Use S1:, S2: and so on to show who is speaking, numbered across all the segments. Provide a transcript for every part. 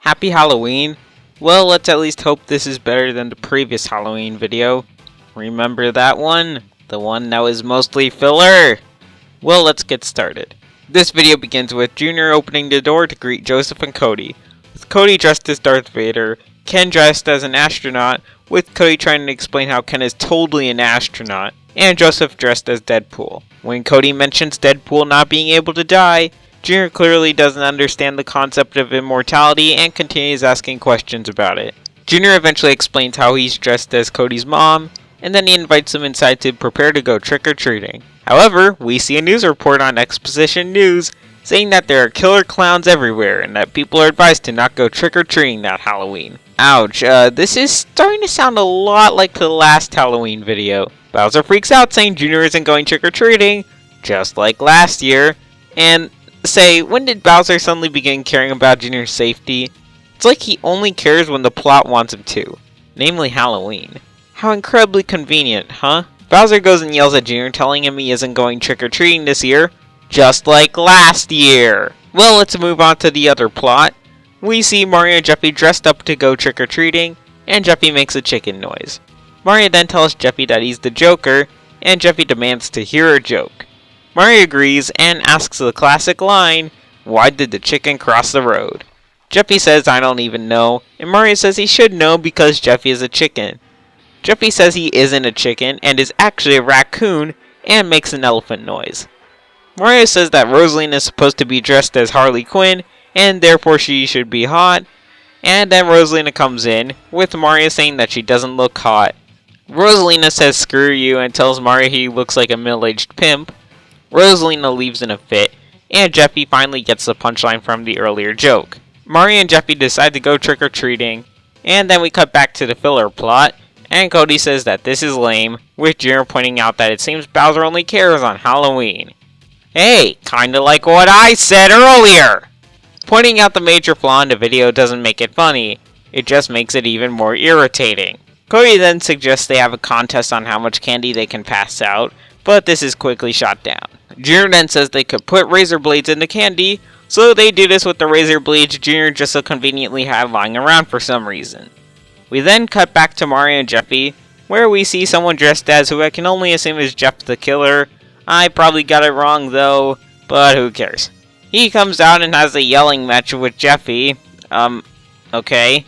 S1: Happy Halloween! Well, let's at least hope this is better than the previous Halloween video. Remember that one? The one that was mostly filler? Well, let's get started. This video begins with Junior opening the door to greet Joseph and Cody, with Cody dressed as Darth Vader, Ken dressed as an astronaut, with Cody trying to explain how Ken is totally an astronaut, and Joseph dressed as Deadpool. When Cody mentions Deadpool not being able to die, Junior clearly doesn't understand the concept of immortality and continues asking questions about it. Junior eventually explains how he's dressed as Cody's mom, and then he invites him inside to prepare to go trick-or-treating. However, we see a news report on Exposition News saying that there are killer clowns everywhere and that people are advised to not go trick-or-treating that Halloween. Ouch, this is starting to sound a lot like the last Halloween video. Bowser freaks out saying Junior isn't going trick-or-treating, just like last year, and say, when did Bowser suddenly begin caring about Junior's safety? It's like he only cares when the plot wants him to, namely Halloween. How incredibly convenient, huh? Bowser goes and yells at Junior, telling him he isn't going trick-or-treating this year, just like last year. Well, let's move on to the other plot. We see Mario and Jeffy dressed up to go trick-or-treating, and Jeffy makes a chicken noise. Mario then tells Jeffy that he's the Joker, and Jeffy demands to hear a joke. Mario agrees and asks the classic line, "Why did the chicken cross the road?" Jeffy says, "I don't even know," and Mario says he should know because Jeffy is a chicken. Jeffy says he isn't a chicken and is actually a raccoon and makes an elephant noise. Mario says that Rosalina is supposed to be dressed as Harley Quinn and therefore she should be hot, and then Rosalina comes in, with Mario saying that she doesn't look hot. Rosalina says screw you and tells Mario he looks like a middle-aged pimp. Rosalina leaves in a fit, and Jeffy finally gets the punchline from the earlier joke. Mario and Jeffy decide to go trick-or-treating, and then we cut back to the filler plot, and Cody says that this is lame, with Junior pointing out that it seems Bowser only cares on Halloween. Hey, kinda like what I said earlier! Pointing out the major flaw in the video doesn't make it funny, it just makes it even more irritating. Cody then suggests they have a contest on how much candy they can pass out, but this is quickly shot down. Junior then says they could put razor blades in the candy, so they do this with the razor blades Junior just so conveniently had lying around for some reason. We then cut back to Mario and Jeffy, where we see someone dressed as who I can only assume is Jeff the Killer. I probably got it wrong though, but who cares. He comes out and has a yelling match with Jeffy. Okay.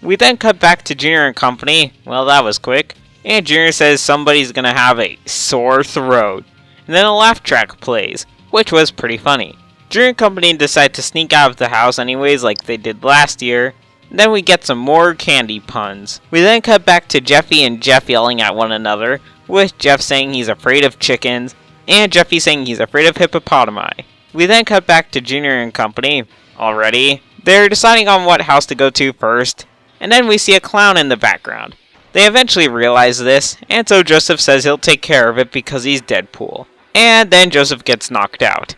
S1: We then cut back to Junior and company. Well, that was quick. And Junior says somebody's gonna have a sore throat. And then a laugh track plays, which was pretty funny. Junior and company decide to sneak out of the house anyways like they did last year. And then we get some more candy puns. We then cut back to Jeffy and Jeff yelling at one another, with Jeff saying he's afraid of chickens, and Jeffy saying he's afraid of hippopotami. We then cut back to Junior and company. Already, they're deciding on what house to go to first, and then we see a clown in the background. They eventually realize this, and so Joseph says he'll take care of it because he's Deadpool. And then Joseph gets knocked out.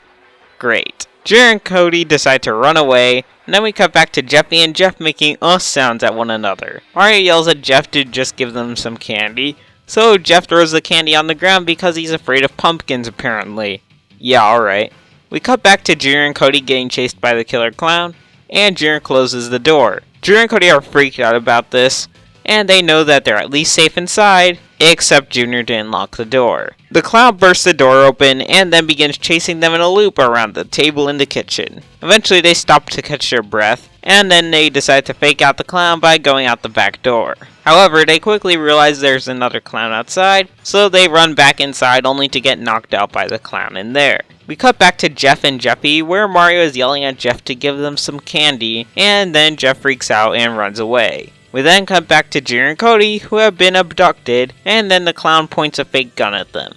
S1: Great. Junior and Cody decide to run away, and then we cut back to Jeffy and Jeff making sounds at one another. Mario yells at Jeff to just give them some candy, so Jeff throws the candy on the ground because he's afraid of pumpkins apparently. Yeah, alright. We cut back to Junior and Cody getting chased by the killer clown, and Junior closes the door. Junior and Cody are freaked out about this, and they know that they're at least safe inside, except Junior didn't lock the door. The clown bursts the door open and then begins chasing them in a loop around the table in the kitchen. Eventually they stop to catch their breath, and then they decide to fake out the clown by going out the back door. However, they quickly realize there's another clown outside, so they run back inside only to get knocked out by the clown in there. We cut back to Jeff and Jeffy, where Mario is yelling at Jeff to give them some candy, and then Jeff freaks out and runs away. We then cut back to Junior and Cody, who have been abducted, and then the clown points a fake gun at them.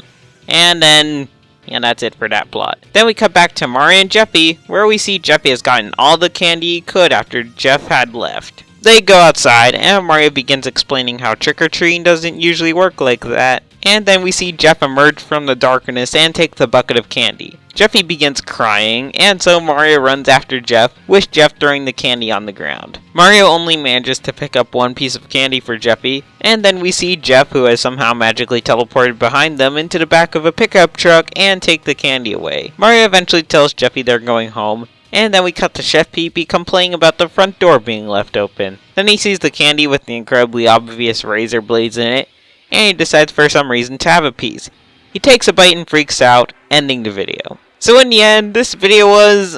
S1: And then, yeah, that's it for that plot. Then we cut back to Mario and Jeffy, where we see Jeffy has gotten all the candy he could after Jeff had left. They go outside, and Mario begins explaining how trick-or-treating doesn't usually work like that. And then we see Jeff emerge from the darkness and take the bucket of candy. Jeffy begins crying, and so Mario runs after Jeff, with Jeff throwing the candy on the ground. Mario only manages to pick up one piece of candy for Jeffy, and then we see Jeff, who has somehow magically teleported behind them, into the back of a pickup truck and take the candy away. Mario eventually tells Jeffy they're going home, And then we cut to Chef Pee-Pee complaining about the front door being left open. Then he sees the candy with the incredibly obvious razor blades in it, and he decides for some reason to have a piece. He takes a bite and freaks out, ending the video. So in the end, this video was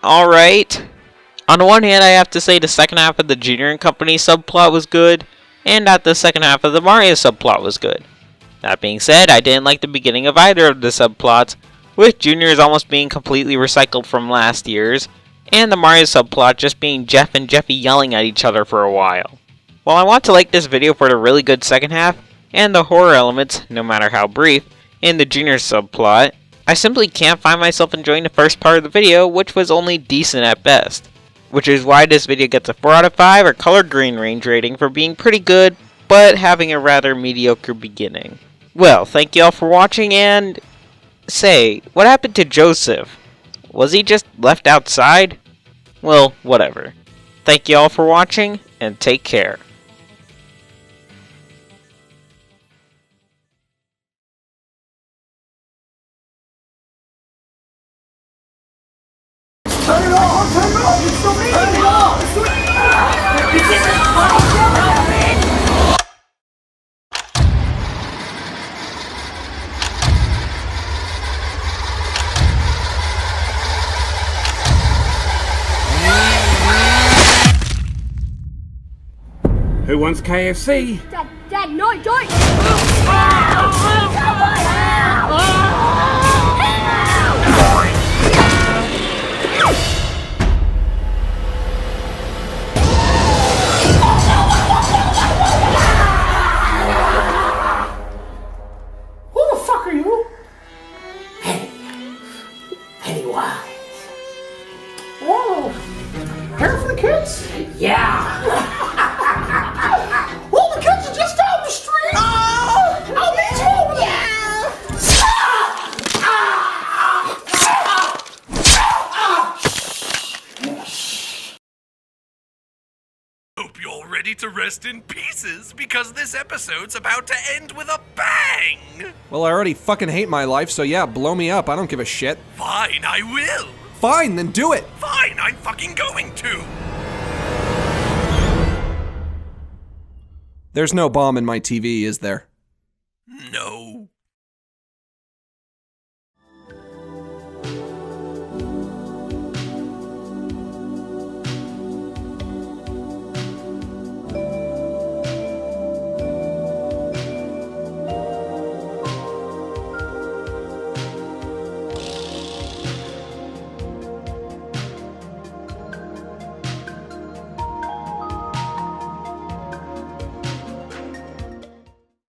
S1: alright. On the one hand, I have to say the second half of the Junior and Company subplot was good, and that the second half of the Mario subplot was good. That being said, I didn't like the beginning of either of the subplots, with Junior's almost being completely recycled from last year's, and the Mario subplot just being Jeff and Jeffy yelling at each other for a while. While I want to like this video for the really good second half, and the horror elements, no matter how brief, in the Junior subplot, I simply can't find myself enjoying the first part of the video, which was only decent at best. Which is why this video gets a 4 out of 5 or color green range rating for being pretty good, but having a rather mediocre beginning. Well, thank you all for watching, and say, what happened to Joseph? Was he just left outside? Well, whatever. Thank you all for watching, and take care.
S2: Turn it off! Turn it off! It's so mean! Turn it off! Who wants KFC?
S3: Dad, no, don't!
S2: Who the fuck are you? Pennywise. Oh, hair for the kids?
S4: Yeah!
S2: Well, the kids are just down the street! Oh! I'll meet you over there!
S5: Hope you're all ready to rest in pieces, because this episode's about to end with a bang!
S6: Well, I already fucking hate my life, so yeah, blow me up. I don't give a shit.
S5: Fine, I will!
S6: Fine, then do it!
S5: Fine, I'm fucking going to!
S6: There's no bomb in my TV, is there?
S5: No.